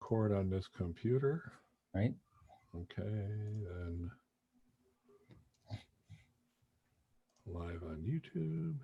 record on this computer. Right. Okay, then live on YouTube.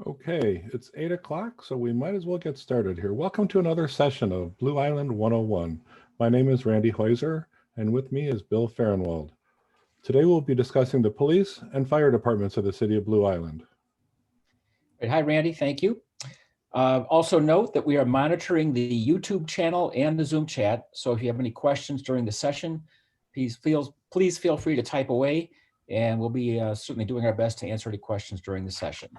Okay, it's 8 o'clock, so we might as well get started here. Welcome to another session of Blue Island 101. My name is Randy Heuser, and with me is Bill Fahrenwald. Today we'll be discussing the police and fire departments of the city of Blue Island. Hi, Randy. Thank you. Also note that we are monitoring the YouTube channel and the Zoom chat. So if you have any questions during the session, please feel free to type away, and we'll be certainly doing our best to answer any questions during the session.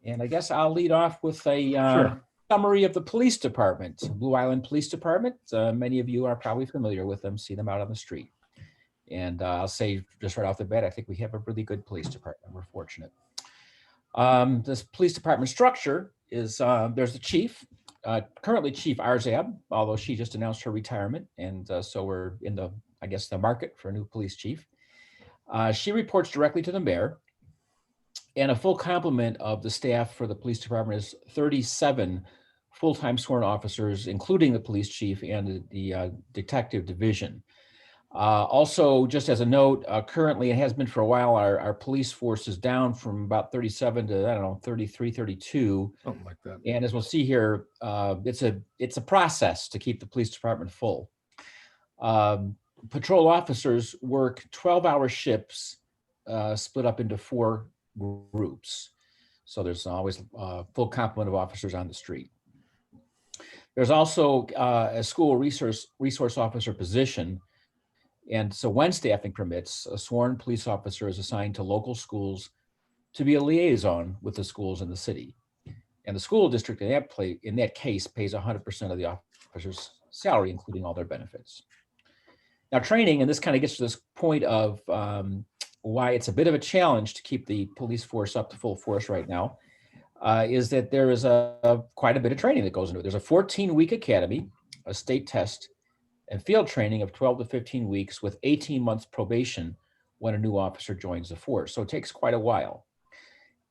And I guess I'll lead off with a summary of the police department, Blue Island Police Department. Many of you are probably familiar with them, see them out on the street. And I'll say just right off the bat, I think we have a really good police department. We're fortunate. This police department structure is, there's the chief, currently Chief Arzab, although she just announced her retirement. And so we're in the, I guess, the market for a new police chief. She reports directly to the mayor. And a full complement of the staff for the police department is 37 full-time sworn officers, including the police chief and the detective division. Also, just as a note, currently, it has been for a while, our police force is down from about 37 to, I don't know, 33, 32. Something like that. And as we'll see here, it's a process to keep the police department full. Patrol officers work 12-hour shifts split up into 4 groups. So there's always a full complement of officers on the street. There's also a school resource officer position. And so when staffing permits, a sworn police officer is assigned to local schools to be a liaison with the schools in the city. And the school district in that case pays 100% of the officer's salary, including all their benefits. Now training, and this kind of gets to this point of why it's a bit of a challenge to keep the police force up to full force right now, is that there is quite a bit of training that goes into it. There's a 14-week academy, a state test, and field training of 12 to 15 weeks with 18 months probation when a new officer joins the force. So it takes quite a while.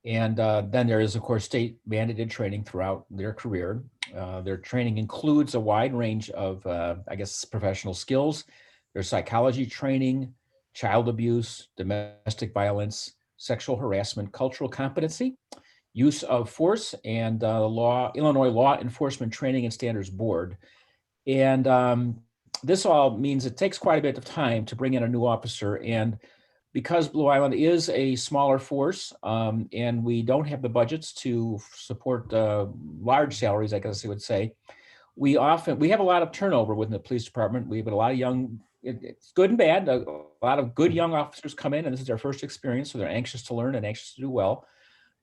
And then there is, of course, state mandated training throughout their career. Their training includes a wide range of, I guess, professional skills. There's psychology training, child abuse, domestic violence, sexual harassment, cultural competency, use of force, and Illinois Law Enforcement Training and Standards Board. And this all means it takes quite a bit of time to bring in a new officer. And because Blue Island is a smaller force and we don't have the budgets to support large salaries, I guess I would say, we have a lot of turnover within the police department. We have a lot of young, it's good and bad, a lot of good young officers come in, and this is their first experience, so they're anxious to learn and anxious to do well.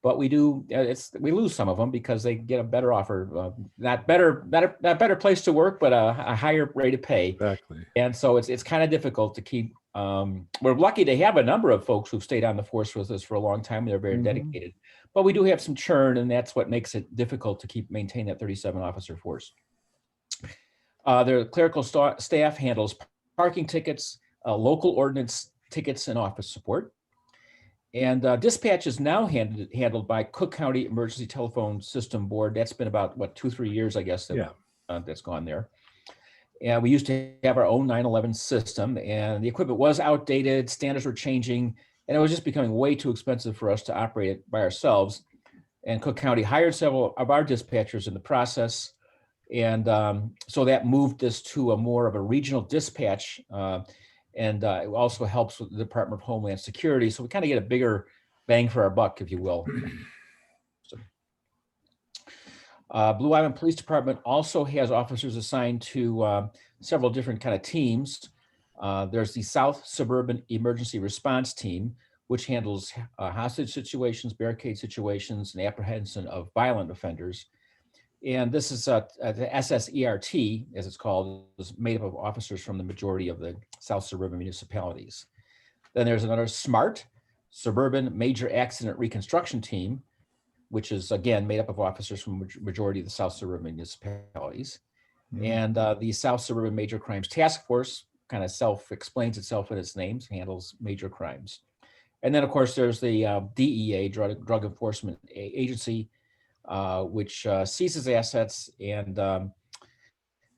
But we lose some of them because they get a better offer, not better place to work, but a higher rate of pay. Exactly. And so it's kind of difficult to keep. We're lucky to have a number of folks who've stayed on the force with us for a long time. They're very dedicated, but we do have some churn, and that's what makes it difficult to maintain that 37 officer force. Their clerical staff handles parking tickets, local ordinance tickets, and office support. And dispatch is now handled by Cook County Emergency Telephone System Board. That's been about, 2-3 years, I guess, that's gone there. And we used to have our own 911 system, and the equipment was outdated, standards were changing, and it was just becoming way too expensive for us to operate it by ourselves. And Cook County hired several of our dispatchers in the process. And so that moved this to more of a regional dispatch. And it also helps with the Department of Homeland Security. So we kind of get a bigger bang for our buck, if you will. Blue Island Police Department also has officers assigned to several different kind of teams. There's the South Suburban Emergency Response Team, which handles hostage situations, barricade situations, and apprehension of violent offenders. And this is the SSERT, as it's called, is made up of officers from the majority of the South Suburban municipalities. Then there's another SMART, Suburban Major Accident Reconstruction Team, which is again made up of officers from majority of the South Suburban municipalities. And the South Suburban Major Crimes Task Force kind of self-explains itself in its names, handles major crimes. And then of course there's the DEA, Drug Enforcement Agency, which seizes assets and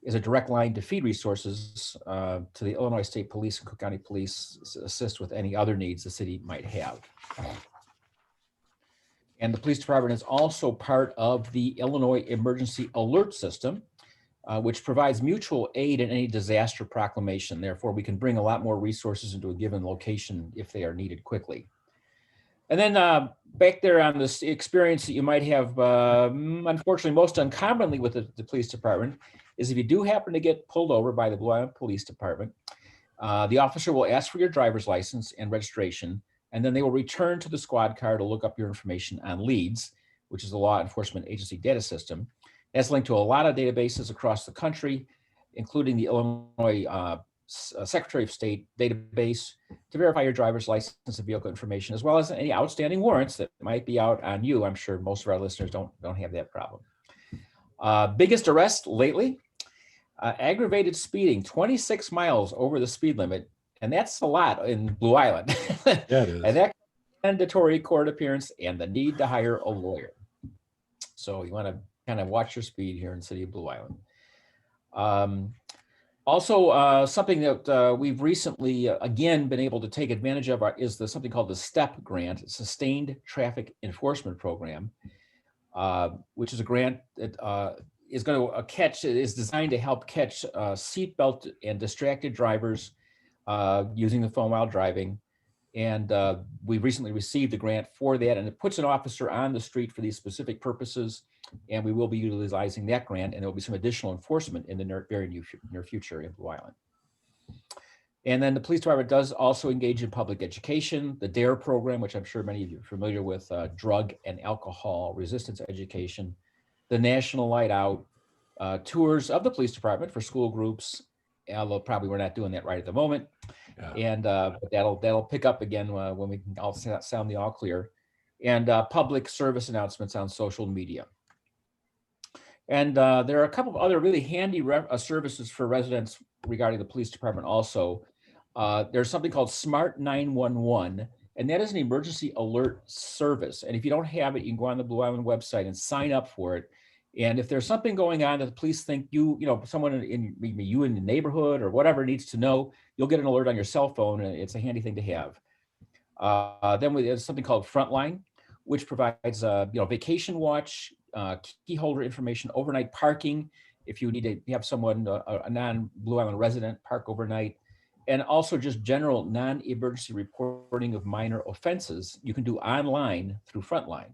is a direct line to feed resources to the Illinois State Police and Cook County Police, assist with any other needs the city might have. And the police department is also part of the Illinois Emergency Alert System, which provides mutual aid in any disaster proclamation. Therefore, we can bring a lot more resources into a given location if they are needed quickly. And then back there on this experience that you might have, unfortunately, most uncommonly with the police department, is if you do happen to get pulled over by the Blue Island Police Department, the officer will ask for your driver's license and registration, and then they will return to the squad car to look up your information on LEADS, which is the Law Enforcement Agency data system. That's linked to a lot of databases across the country, including the Illinois Secretary of State database, to verify your driver's license and vehicle information, as well as any outstanding warrants that might be out on you. I'm sure most of our listeners don't have that problem. Biggest arrest lately, aggravated speeding, 26 miles over the speed limit. And that's a lot in Blue Island. Yeah, it is. And that mandatory court appearance and the need to hire a lawyer. So you want to kind of watch your speed here in the city of Blue Island. Also, something that we've recently, again, been able to take advantage of is something called the STEP grant, Sustained Traffic Enforcement Program, which is a grant that is going to is designed to help catch seatbelt and distracted drivers using the phone while driving. And we recently received a grant for that, and it puts an officer on the street for these specific purposes. And we will be utilizing that grant, and there will be some additional enforcement in the very near future in Blue Island. And then the police department does also engage in public education, the DARE program, which I'm sure many of you are familiar with, drug and alcohol resistance education, the National Light Out, tours of the police department for school groups, although probably we're not doing that right at the moment. Yeah. And but that'll pick up again when we can all sound the all clear, and public service announcements on social media. And there are a couple of other really handy services for residents regarding the police department also. There's something called Smart 911, and that is an emergency alert service. And if you don't have it, you can go on the Blue Island website and sign up for it. And if there's something going on that the police think someone in you in the neighborhood or whatever needs to know, you'll get an alert on your cell phone, and it's a handy thing to have. Then there's something called Frontline, which provides vacation watch, key holder information, overnight parking, if you need to have someone, a non-Blue Island resident, park overnight, and also just general non-emergency reporting of minor offenses you can do online through Frontline.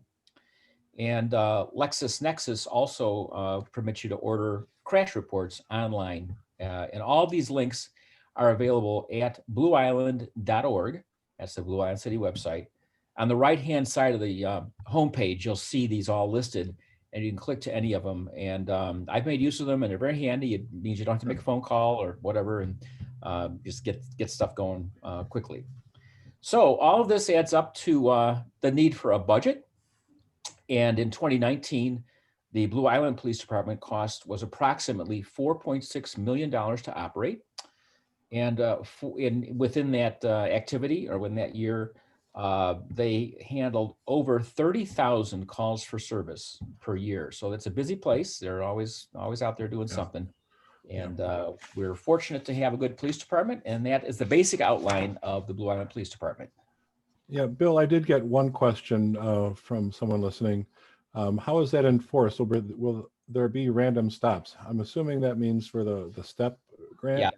And LexisNexis also permits you to order crash reports online. And all of these links are available at blueisland.org. That's the Blue Island City website. On the right-hand side of the homepage, you'll see these all listed, and you can click to any of them. And I've made use of them, and they're very handy. It means you don't have to make a phone call or whatever, and just get stuff going quickly. So all of this adds up to the need for a budget. And in 2019, the Blue Island Police Department cost was approximately $4.6 million to operate. And within that activity, or within that year, they handled over 30,000 calls for service per year. So that's a busy place. They're always out there doing something. And we're fortunate to have a good police department. And that is the basic outline of the Blue Island Police Department. Yeah, Bill, I did get one question from someone listening. How is that enforced? Will there be random stops? I'm assuming that means for the STEP grant. Yeah.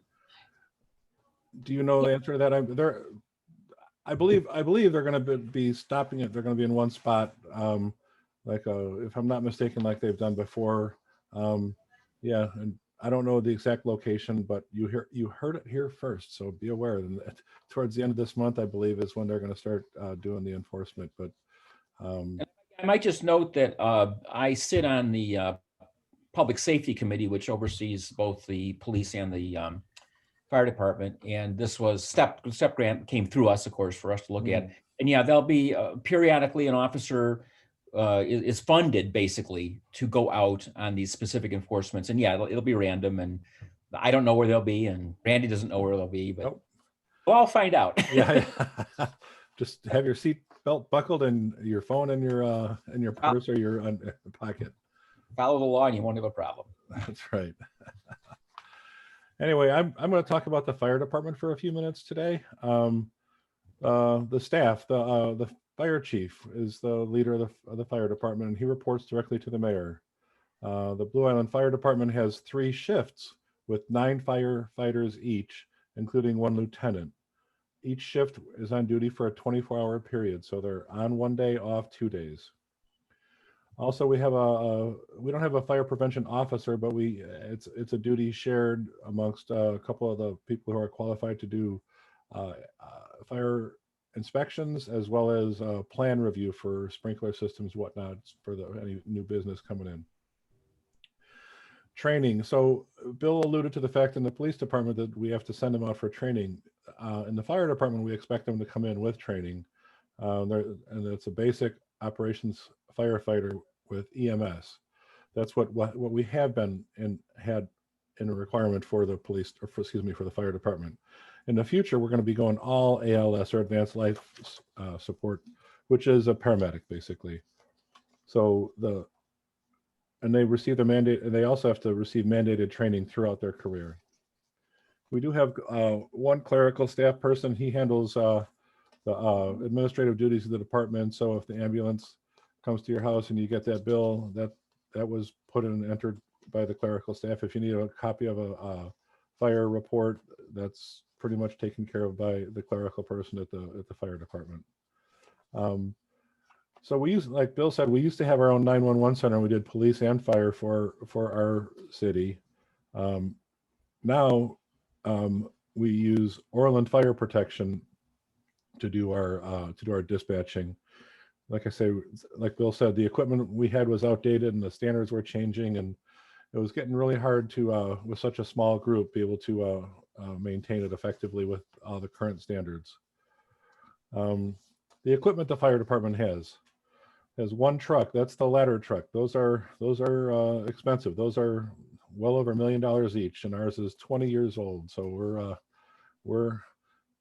Do you know the answer to that? I believe they're going to be stopping it. They're going to be in one spot. if I'm not mistaken, like they've done before. Yeah, and I don't know the exact location, but you heard it here first, so be aware. And towards the end of this month, I believe, is when they're going to start doing the enforcement. But um, I might just note that I sit on the Public Safety Committee, which oversees both the police and the fire department. And this was STEP grant came through us, of course, for us to look at. And yeah, there'll be periodically an officer is funded basically to go out on these specific enforcements. And yeah, it'll be random, and I don't know where they'll be, and Randy doesn't know where they'll be, but Nope. we'll all find out. yeah, just have your seat belt buckled and your phone in your purse or your pocket. Follow the law and you won't have a problem. That's right. Anyway, I'm going to talk about the fire department for a few minutes today. The staff, the fire chief is the leader of the fire department, and he reports directly to the mayor. The Blue Island Fire Department has 3 shifts with 9 firefighters each, including 1 lieutenant. Each shift is on duty for a 24-hour period, so they're on 1 day, off 2 days. Also, we don't have a fire prevention officer, but it's a duty shared amongst a couple of the people who are qualified to do fire inspections, as well as plan review for sprinkler systems, whatnot, for any new business coming in. Training. So Bill alluded to the fact in the police department that we have to send them out for training. In the fire department, we expect them to come in with training. And it's a basic operations firefighter with EMS. That's what we have been and had in a requirement for the police, or for the fire department. In the future, we're going to be going all ALS, or advanced life support, which is a paramedic basically. So and they receive their mandate, and they also have to receive mandated training throughout their career. We do have 1 clerical staff person. He handles the administrative duties of the department. So if the ambulance comes to your house and you get that bill, that was put in and entered by the clerical staff. If you need a copy of a fire report, that's pretty much taken care of by the clerical person at the fire department. So we use, like Bill said, we used to have our own 911 center. We did police and fire for our city. Now we use Orland Fire Protection to do our dispatching. Like I say, like Bill said, the equipment we had was outdated and the standards were changing, and it was getting really hard to, with such a small group, be able to maintain it effectively with all the current standards. The equipment the fire department has 1 truck. That's the ladder truck. Those are expensive. Those are well over $1 million each, and ours is 20 years old. So we're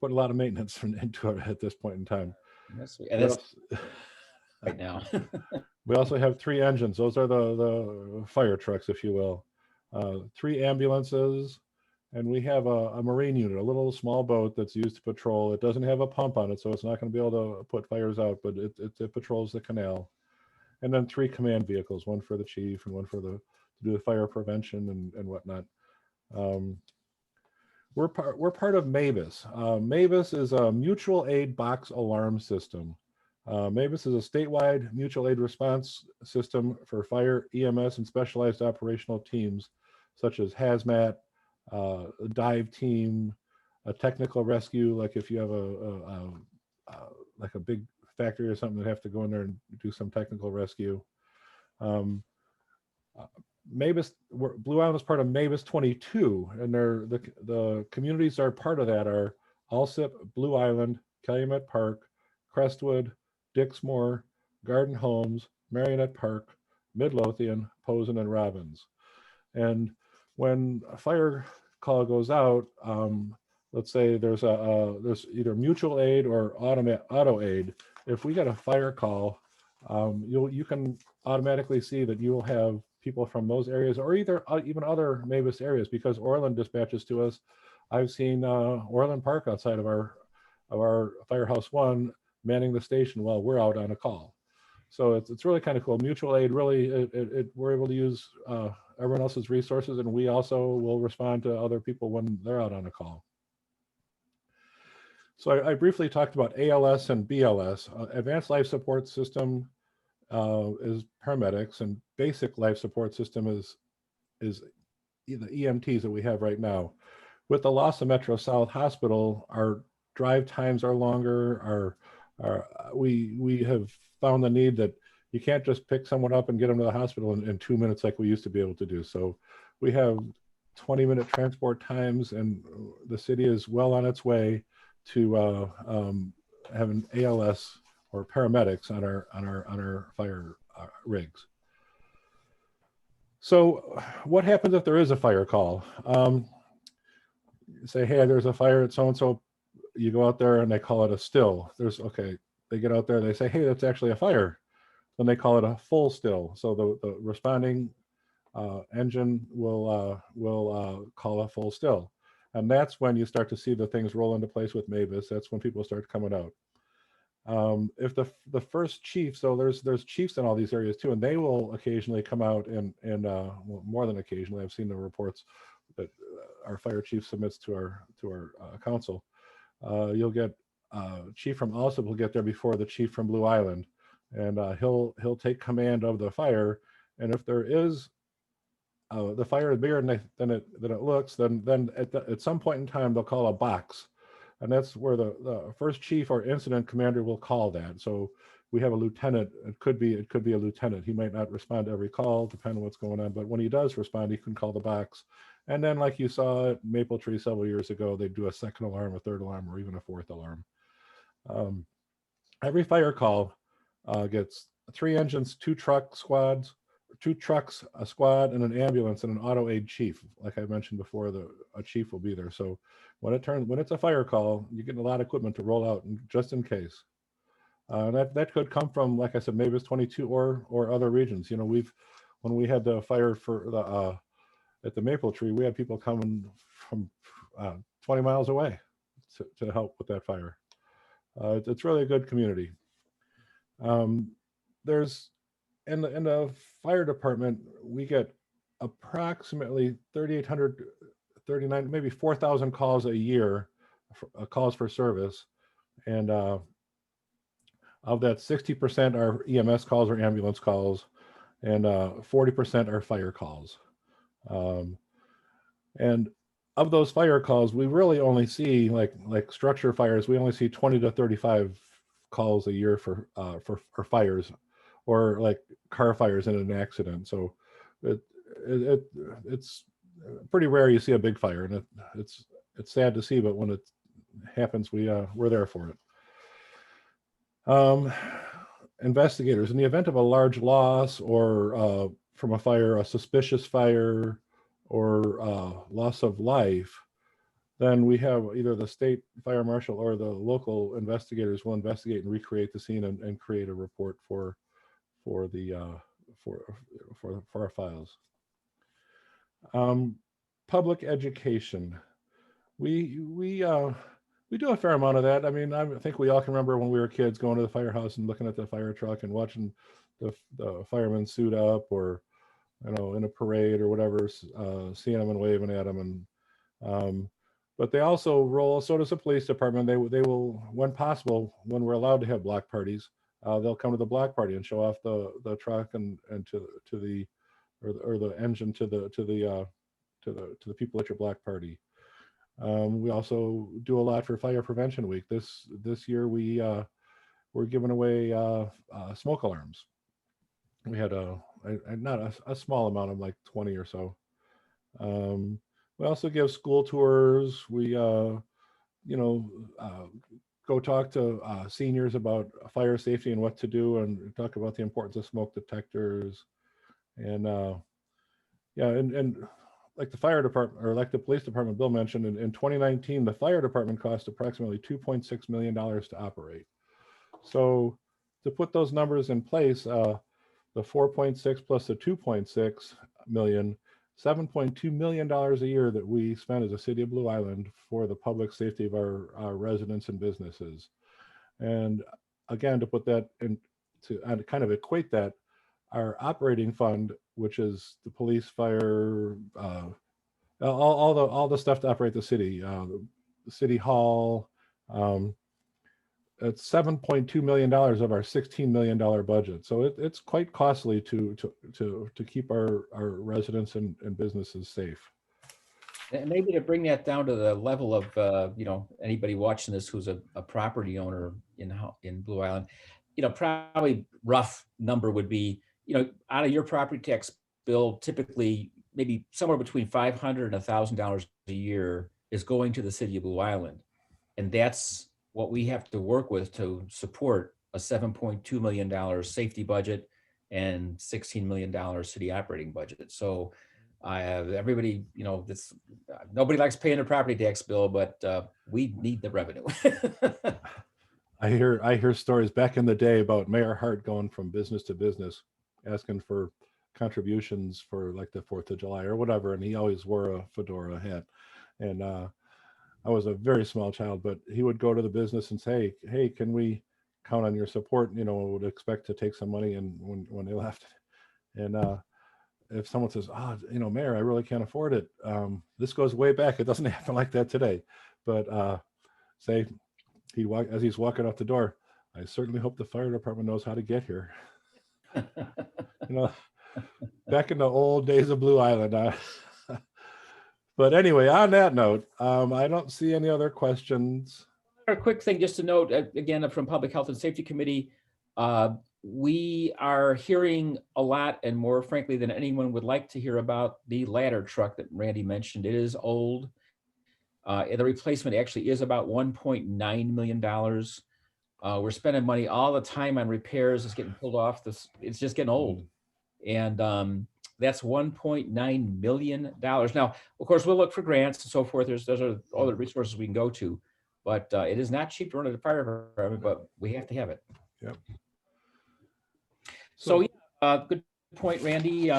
putting a lot of maintenance into it at this point in time. That's right now. We also have 3 engines. Those are the fire trucks, if you will. 3 ambulances, and we have a marine unit, a little small boat that's used to patrol. It doesn't have a pump on it, so it's not going to be able to put fires out, but it patrols the canal. And then 3 command vehicles, 1 for the chief and 1 to do the fire prevention and whatnot. We're part of MAVIS. MAVIS is a mutual aid box alarm system. MAVIS is a statewide mutual aid response system for fire, EMS, and specialized operational teams, such as hazmat, a dive team, a technical rescue, like if you have like a big factory or something that have to go in there and do some technical rescue. MAVIS, Blue Island is part of MAVIS 22, and the communities that are part of that are Alsip, Blue Island, Calumet Park, Crestwood, Dixmoor, Garden Homes, Marionette Park, Midlothian, Posen, and Robbins. And when a fire call goes out, let's say there's either mutual aid or auto aid. If we get a fire call, you can automatically see that you will have people from those areas, or even other MAVIS areas, because Orland dispatches to us. I've seen Orland Park outside of our Firehouse 1 manning the station while we're out on a call. So it's really kind of cool. Mutual aid, really, we're able to use everyone else's resources, and we also will respond to other people when they're out on a call. So I briefly talked about ALS and BLS. Advanced Life Support System is paramedics, and basic life support system is the EMTs that we have right now. With the loss of Metro South Hospital, our drive times are longer. We have found the need that you can't just pick someone up and get them to the hospital in 2 minutes like we used to be able to do. So we have 20-minute transport times, and the city is well on its way to having ALS or paramedics on our fire rigs. So what happens if there is a fire call? Say, hey, there's a fire at so-and-so. You go out there and they call it a still. They get out there, they say, hey, that's actually a fire. Then they call it a full still. So the responding engine will call a full still. And that's when you start to see the things roll into place with Mavis. That's when people start coming out. If the first chief, so there's chiefs in all these areas too, and they will occasionally come out and well, more than occasionally, I've seen the reports that our fire chief submits to our council. You'll get chief from Alsip will get there before the chief from Blue Island, and he'll take command of the fire. And if there is the fire is bigger than it looks, then at some point in time they'll call a box. And that's where the first chief or incident commander will call that. So we have a lieutenant. It could be a lieutenant. He might not respond to every call, depending on what's going on. But when he does respond, he can call the box. And then, like you saw at Maple Tree several years ago, they do a second alarm, a third alarm, or even a fourth alarm. Every fire call gets 3 engines, 2 truck squads, 2 trucks, a squad, and an ambulance, and an auto aid chief. Like I mentioned before, a chief will be there. So when it's a fire call, you get a lot of equipment to roll out just in case. That could come from, like I said, Mavis 22 or other regions. You know, when we had the fire for the at the Maple Tree, we had people coming from 20 miles away to help with that fire. It's really a good community. There's in the fire department, we get approximately 3,800, 39, maybe 4,000 calls a year, calls for service. And of that, 60% are EMS calls or ambulance calls, and 40% are fire calls. And of those fire calls, we really only see like structure fires. We only see 20 to 35 calls a year for fires, or like car fires in an accident. So it's pretty rare you see a big fire, and it's sad to see, but when it happens, we're there for it. Investigators, in the event of a large loss or from a fire, a suspicious fire, or loss of life, then we have either the state fire marshal or the local investigators will investigate and recreate the scene and create a report for our files. Public education. We do a fair amount of that. I mean, I think we all can remember when we were kids going to the firehouse and looking at the fire truck and watching the firemen suit up, or in a parade or whatever, seeing them and waving at them. And but they also roll. So does the police department. They will, when possible, when we're allowed to have block parties, they'll come to the block party and show off the truck and to the or the engine to the people at your block party. We also do a lot for Fire Prevention Week. This year we're giving away smoke alarms. We had not a small amount of, like 20 or so. We also give school tours. We go talk to seniors about fire safety and what to do, and talk about the importance of smoke detectors. And and like the fire department, or like the police department, Bill mentioned, in 2019, the fire department cost approximately $2.6 million to operate. So to put those numbers in place, the 4.6 plus the 2.6 million, $7.2 million a year that we spend as a city of Blue Island for the public safety of our residents and businesses. And again, to put that and kind of equate that, our operating fund, which is the police, fire, all the stuff to operate the city hall, it's $7.2 million of our $16 million budget. So it's quite costly to keep our residents and businesses safe. And maybe to bring that down to the level of, anybody watching this who's a property owner in Blue Island, probably rough number would be, out of your property tax bill, typically maybe somewhere between $500 and $1,000 a year is going to the city of Blue Island. And that's what we have to work with to support a $7.2 million safety budget and $16 million city operating budget. So I have everybody, nobody likes paying their property tax bill, but we need the revenue. I hear stories back in the day about Mayor Hart going from business to business, asking for contributions for like the 4th of July or whatever. And he always wore a fedora hat. And I was a very small child, but he would go to the business and say, hey, can we count on your support? Would expect to take some money. And when they left, and if someone says, Mayor, I really can't afford it. This goes way back. It doesn't happen like that today. But say as he's walking out the door, I certainly hope the fire department knows how to get here. Back in the old days of Blue Island. But anyway, on that note, I don't see any other questions. A quick thing just to note, again, from Public Health and Safety Committee, we are hearing a lot and more frankly than anyone would like to hear about the ladder truck that Randy mentioned. It is old. The replacement actually is about $1.9 million. We're spending money all the time on repairs. It's getting pulled off. It's just getting old. And that's $1.9 million. Now, of course, we'll look for grants and so forth. Those are all the resources we can go to, but it is not cheap to run a fire department, but we have to have it. Yep. So good point, Randy.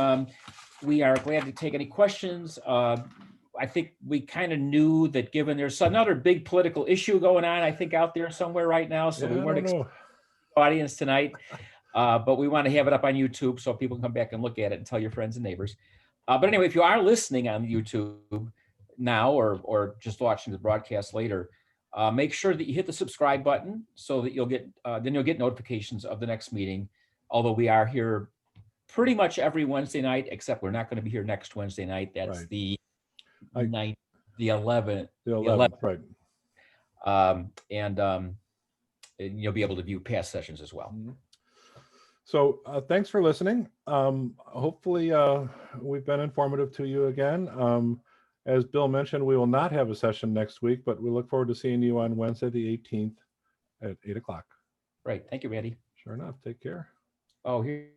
We are glad to take any questions. I think we kind of knew that given there's another big political issue going on, I think out there somewhere right now. So we weren't expecting the audience tonight. But we want to have it up on YouTube so people can come back and look at it and tell your friends and neighbors. But anyway, if you are listening on YouTube now or just watching the broadcast later, make sure that you hit the subscribe button so that you'll get notifications of the next meeting. Although we are here pretty much every Wednesday night, except we're not going to be here next Wednesday night. That's right. the 11th. The 11th, right. And you'll be able to view past sessions as well. Mm-hmm. So thanks for listening. Hopefully we've been informative to you again. As Bill mentioned, we will not have a session next week, but we look forward to seeing you on Wednesday, the 18th at 8 o'clock. Right. Thank you, Randy. Sure enough. Take care. Oh, we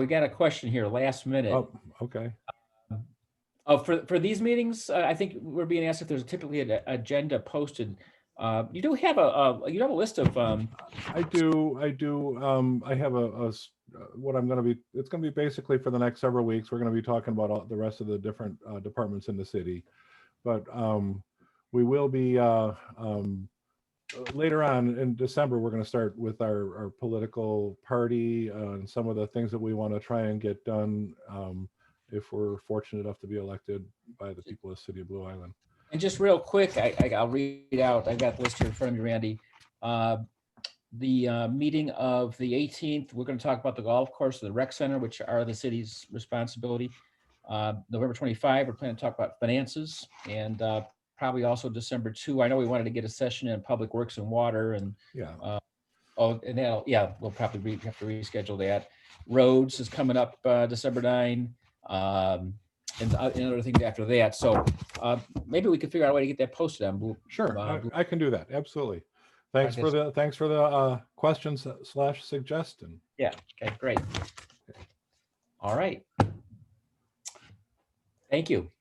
got a question here last minute. Oh, okay. For these meetings, I think we're being asked if there's typically an agenda posted. You do have a list of. I do. I have what I'm going to be. It's going to be basically for the next several weeks. We're going to be talking about all the rest of the different departments in the city, but we will be later on in December. We're going to start with our political party and some of the things that we want to try and get done if we're fortunate enough to be elected by the people of the city of Blue Island. And just real quick, I'll read out, I've got the list here in front of me, Randy. The meeting of the 18th, we're going to talk about the golf course, the rec center, which are the city's responsibility. November 25, we're planning to talk about finances, and probably also December 2. I know we wanted to get a session in Public Works and Water, and we'll probably have to reschedule that. Roads is coming up December 9. And other things after that. So maybe we could figure out a way to get that posted on Blue. Sure, I can do that. Absolutely. Thanks for the questions / suggestion. Yeah. Okay. Great. All right. Thank you.